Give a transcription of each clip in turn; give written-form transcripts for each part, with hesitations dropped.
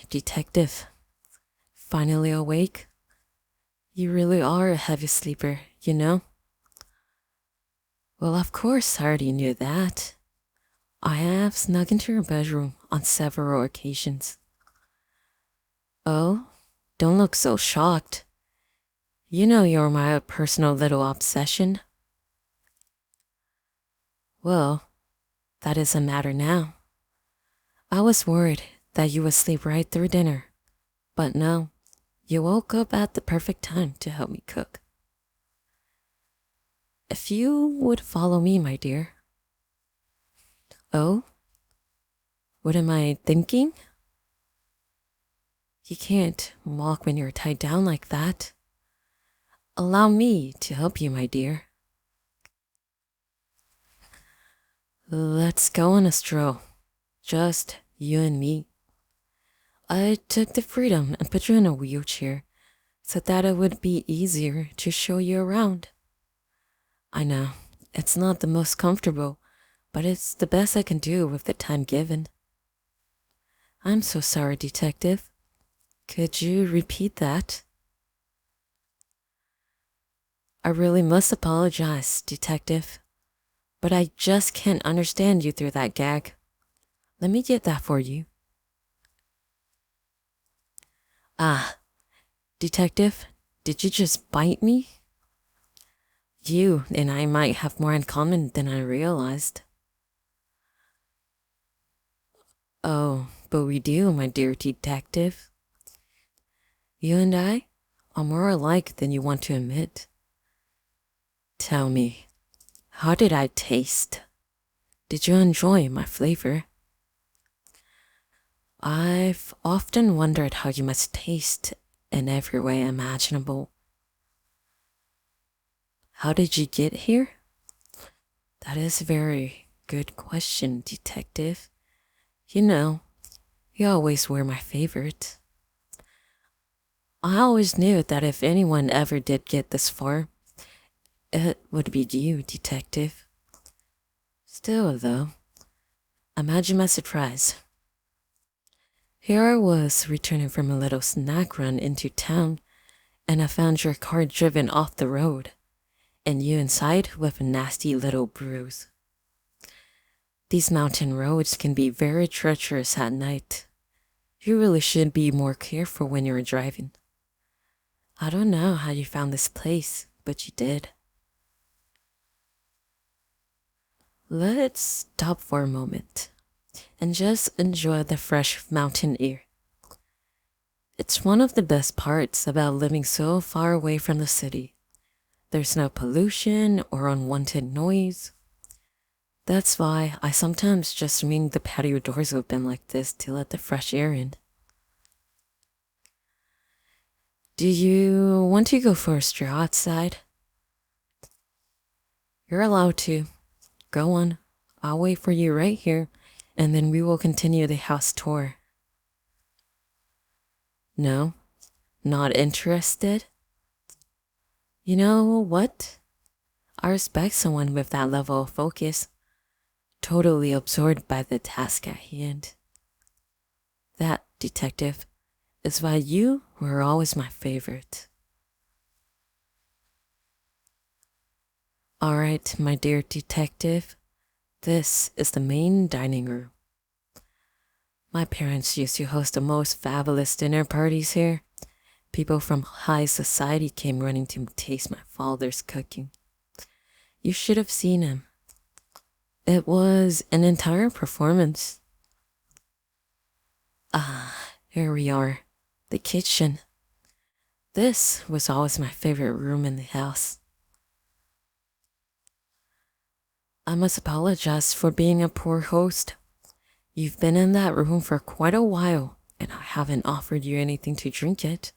Detective. Finally awake? You really are a heavy sleeper, you know? Well, of course, I already knew that. I have snuck into your bedroom on several occasions. Oh, don't look so shocked. You know you're my personal little obsession. Well, that doesn't matter now. I was worried that you would sleep right through dinner, but no, you woke up at the perfect time to help me cook. If you would follow me, my dear. Oh? What am I thinking? You can't walk when you're tied down like that. Allow me to help you, my dear. Let's go on a stroll. Just you and me. I took the freedom and put you in a wheelchair so that it would be easier to show you around. I know, it's not the most comfortable, but it's the best I can do with the time given. I'm so sorry, Detective. Could you repeat that? I really must apologize, Detective, but I just can't understand you through that gag. Let me get that for you. Detective, did you just bite me? You and I might have more in common than I realized. Oh, but we do, my dear detective. You and I are more alike than you want to admit. Tell me, how did I taste? Did you enjoy my flavor? I've often wondered how you must taste in every way imaginable. How did you get here? That is a very good question, Detective. You know, you always were my favorite. I always knew that if anyone ever did get this far, it would be you, Detective. Still, though, imagine my surprise. Here I was returning from a little snack run into town, and I found your car driven off the road, and you inside with a nasty little bruise. These mountain roads can be very treacherous at night. You really should be more careful when you're driving. I don't know how you found this place, but you did. Let's stop for a moment and just enjoy the fresh mountain air. It's one of the best parts about living so far away from the city. There's no pollution or unwanted noise. That's why I sometimes just swing the patio doors open like this to let the fresh air in. Do you want to go for a stroll outside? You're allowed to. Go on. I'll wait for you right here, and then we will continue the house tour. No? Not interested? You know what? I respect someone with that level of focus, totally absorbed by the task at hand. That, Detective, is why you were always my favorite. Alright, my dear Detective, this is the main dining room. My parents used to host the most fabulous dinner parties here. People from high society came running to taste my father's cooking. You should have seen him. It was an entire performance. Here we are, the kitchen. This was always my favorite room in the house. I must apologize for being a poor host. You've been in that room for quite a while, and I haven't offered you anything to drink yet.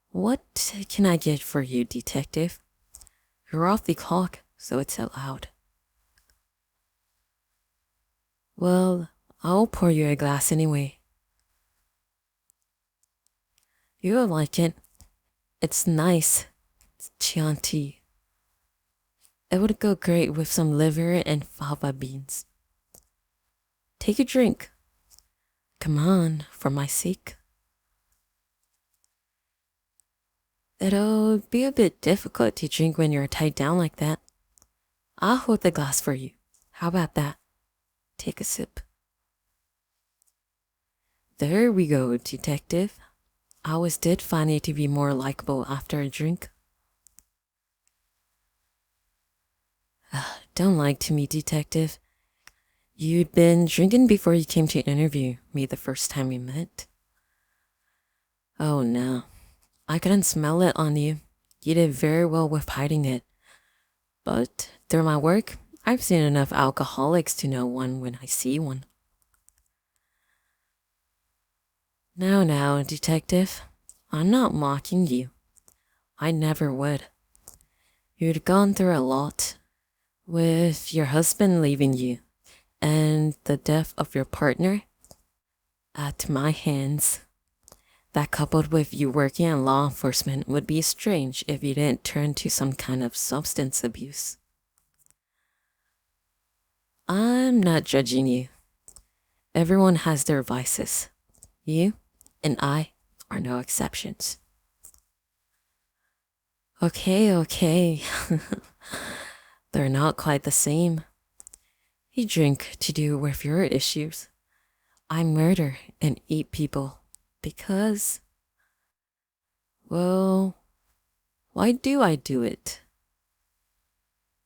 What can I get for you, Detective? You're off the clock, so it's allowed. Well, I'll pour you a glass anyway. You'll like it. It's nice. It's Chianti. It would go great with some liver and fava beans. Take a drink. Come on, for my sake. It'll be a bit difficult to drink when you're tied down like that. I'll hold the glass for you. How about that? Take a sip. There we go, detective. I always did find you to be more likable after a drink. Don't lie to me, detective. You'd been drinking before you came to interview me the first time we met. Oh no, I couldn't smell it on you. You did very well with hiding it. But through my work, I've seen enough alcoholics to know one when I see one. Now, detective, I'm not mocking you. I never would. You'd gone through a lot, with your husband leaving you, and the death of your partner at my hands. That coupled with you working in law enforcement would be strange if you didn't turn to some kind of substance abuse. I'm not judging you. Everyone has their vices. You and I are no exceptions. Okay. They're not quite the same. You drink to do with your issues. I murder and eat people because, well, why do I do it?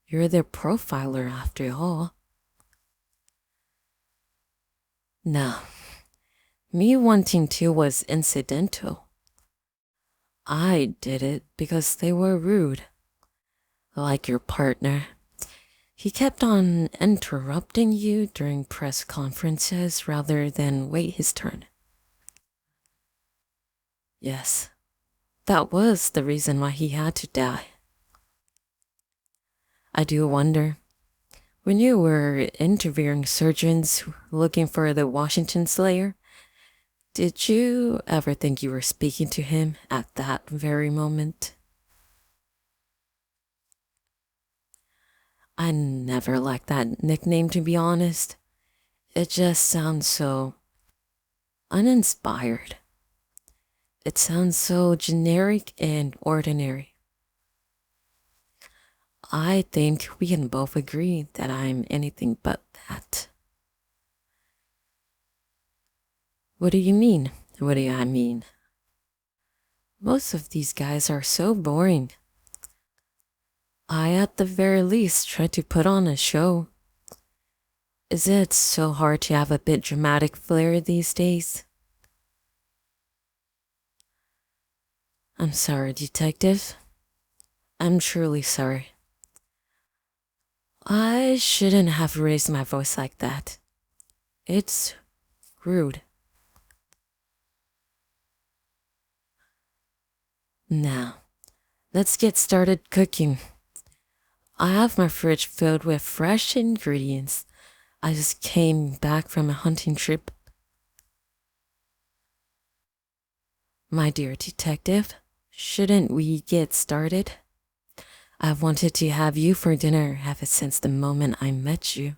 You're their profiler after all. No, me wanting to was incidental. I did it because they were rude. Like your partner. He kept on interrupting you during press conferences rather than wait his turn. Yes, that was the reason why he had to die. I do wonder, when you were interviewing surgeons looking for the Washington Slayer, did you ever think you were speaking to him at that very moment? I never liked that nickname, to be honest. It just sounds so uninspired. It sounds so generic and ordinary. I think we can both agree that I'm anything but that. What do you mean? What do I mean? Most of these guys are so boring. I, at the very least, try to put on a show. Is it so hard to have a bit dramatic flair these days? I'm sorry, detective. I'm truly sorry. I shouldn't have raised my voice like that. It's rude. Now, let's get started cooking. I have my fridge filled with fresh ingredients. I just came back from a hunting trip. My dear detective, shouldn't we get started? I've wanted to have you for dinner ever since the moment I met you.